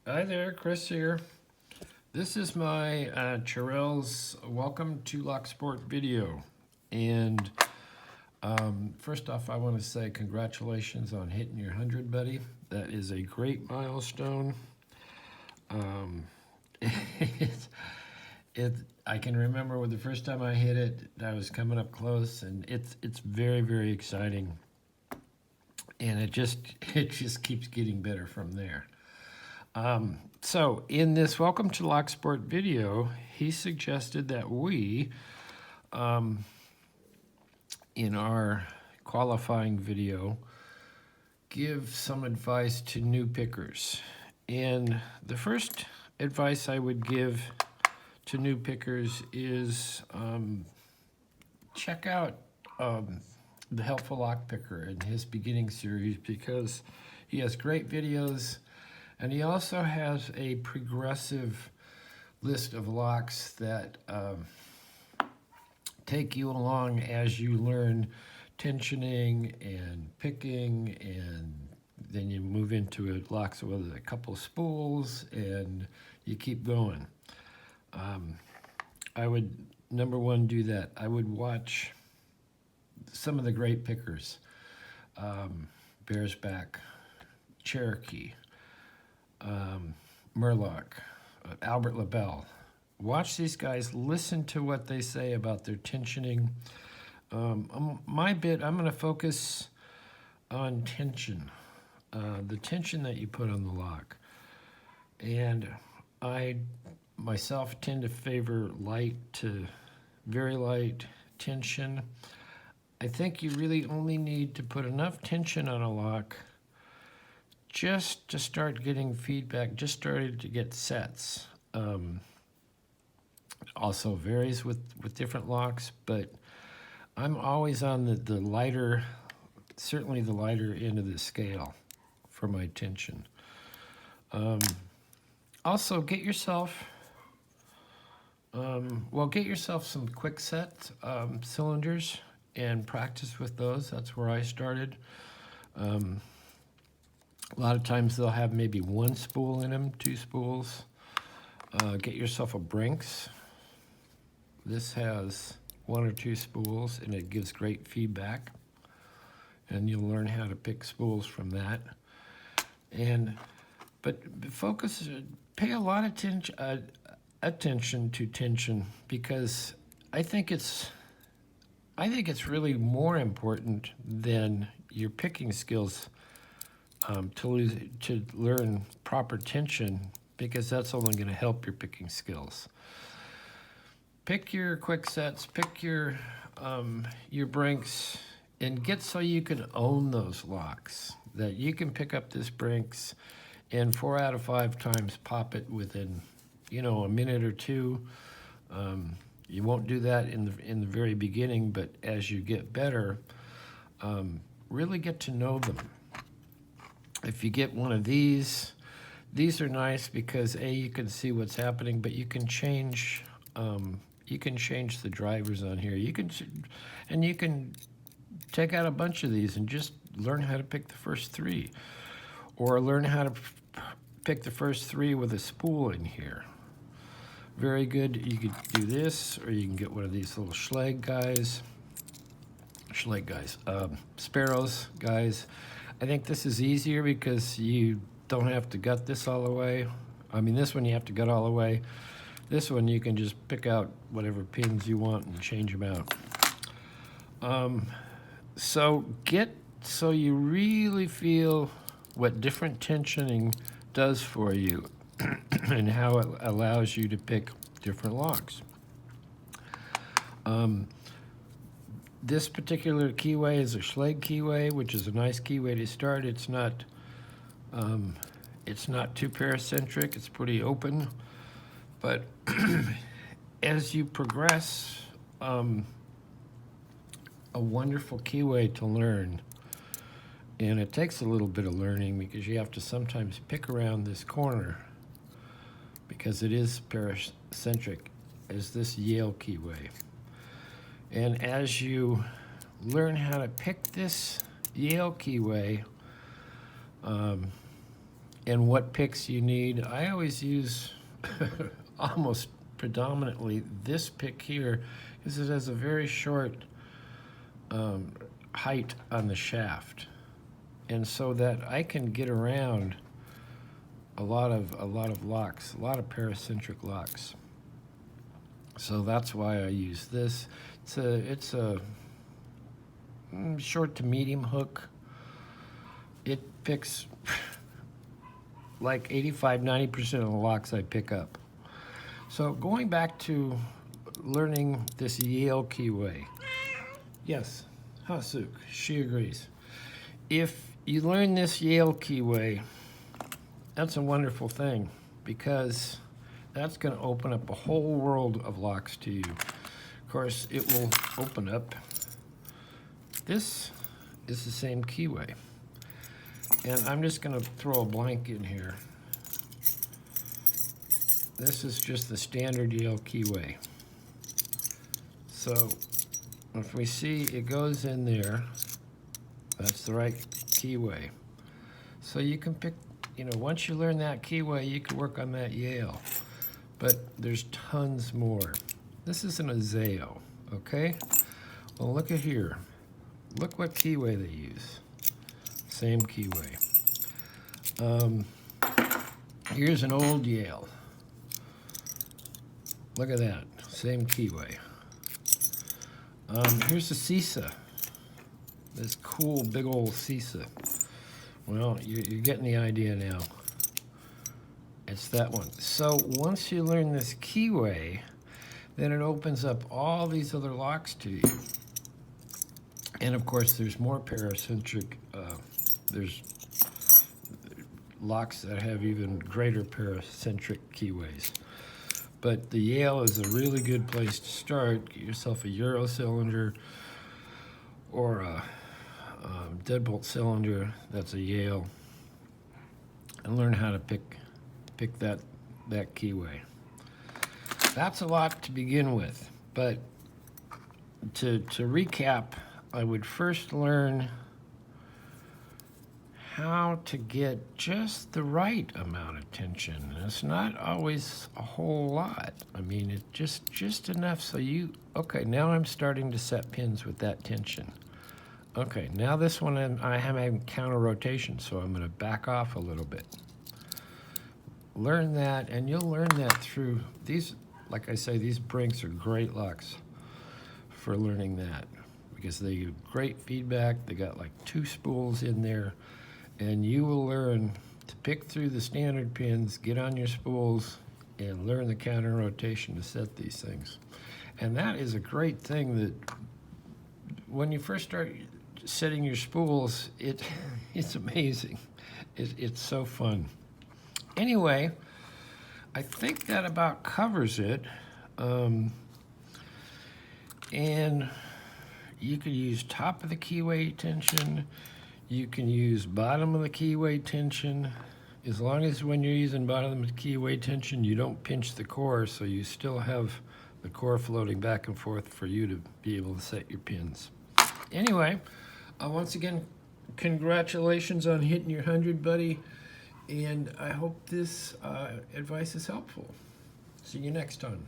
Hi there, Chris here. This is my Cheryl's Welcome to Locksport video. And first off, I want to say congratulations on hitting your 100, buddy. That is a great milestone. Um, it, it, I can remember when the first time I hit it, I was coming up close, and it's very, very exciting. And it just keeps getting better from there. So in this Welcome to Locksport video, he suggested that we, in our qualifying video, give some advice to new pickers. And the first advice I would give to new pickers is check out the Helpful Lock Picker in his beginning series because he has great videos. And he also has a progressive list of locks that take you along as you learn tensioning and picking, and then you move into locks with a couple spools, and you keep going. I would, number one, do that. I would watch some of the great pickers, Bears Back, Cherokee, Murloc, Albert LaBelle. Watch these guys, listen to what they say about their tensioning. My bit, I'm going to focus on tension, the tension that you put on the lock. And I myself tend to favor light to very light tension. I think you really only need to put enough tension on a lock just to start getting feedback, just started to get sets. Also varies with different locks, but I'm always on the lighter, certainly the lighter end of the scale for my tension. Also, get yourself some quick set cylinders and practice with those. That's where I started. A lot of times they'll have maybe one spool in them, two spools. Get yourself a Brinks. This has one or two spools, and it gives great feedback. And you'll learn how to pick spools from that. But focus, pay a lot of attention to tension, because I think it's really more important than your picking skills to learn proper tension, because that's only going to help your picking skills. Pick your quick sets, pick your Brinks, and get so you can own those locks, that you can pick up this Brinks and 4 out of 5 times pop it within, a minute or two. You won't do that in the very beginning, but as you get better, really get to know them. If you get one of these are nice because you can see what's happening, but you can change the drivers on here. You can take out a bunch of these and just learn how to pick the first 3, or learn how to pick the first 3 with a spool in here. Very good. You could do this, or you can get one of these little Sparrows guys. I think this is easier because you don't have to gut this all the way. I mean, this one you have to gut all the way. This one you can just pick out whatever pins you want and change them out. So you really feel what different tensioning does for you and how it allows you to pick different locks. This particular keyway is a Schlage keyway, which is a nice keyway to start. It's not too paracentric. It's pretty open. But as you progress, a wonderful keyway to learn. And it takes a little bit of learning because you have to sometimes pick around this corner, because it is paracentric, as this Yale keyway. And as you learn how to pick this Yale keyway, and what picks you need. I always use almost predominantly this pick here because it has a very short height on the shaft, and so that I can get around a lot of locks, a lot of paracentric locks. So that's why I use this. It's a short to medium hook. It picks like 85–90% of the locks I pick up. So going back to learning this Yale keyway. Yes, Hasuk, she agrees. If you learn this Yale keyway, that's a wonderful thing because that's going to open up a whole world of locks to you. Of course, it will open up. This is the same keyway. And I'm just going to throw a blank in here. This is just the standard Yale keyway. So if we see it goes in there, that's the right keyway. So you can pick, you know, once you learn that keyway, you can work on that Yale. But there's tons more. This is an Azeo, okay? Well, look at here. Look what keyway they use. Same keyway. Here's an old Yale. Look at that, same keyway. Here's the CISA. This cool big old CISA. Well, you're getting the idea now. It's that one. So once you learn this keyway, then it opens up all these other locks to you. And of course, there's more paracentric. There's locks that have even greater paracentric keyways. But the Yale is a really good place to start. Get yourself a Euro cylinder or a deadbolt cylinder that's a Yale, and learn how to pick that keyway. That's a lot to begin with, but to recap, I would first learn how to get just the right amount of tension. It's not always a whole lot. I mean, it's just enough so okay, now I'm starting to set pins with that tension. Okay, now this one I have a counter rotation, so I'm gonna back off a little bit. Learn that, and you'll learn that through these, like I say, these Brinks are great locks for learning that because they give great feedback. They got like 2 spools in there, and you will learn to pick through the standard pins, get on your spools, and learn the counter rotation to set these things. And that is a great thing that when you first start setting your spools, it's amazing. It's so fun. Anyway, I think that about covers it. And you can use top of the keyway tension. You can use bottom of the keyway tension. As long as when you're using bottom of the keyway tension, you don't pinch the core, so you still have the core floating back and forth for you to be able to set your pins. Anyway, once again, congratulations on hitting your 100, buddy. And I hope this advice is helpful. See you next time.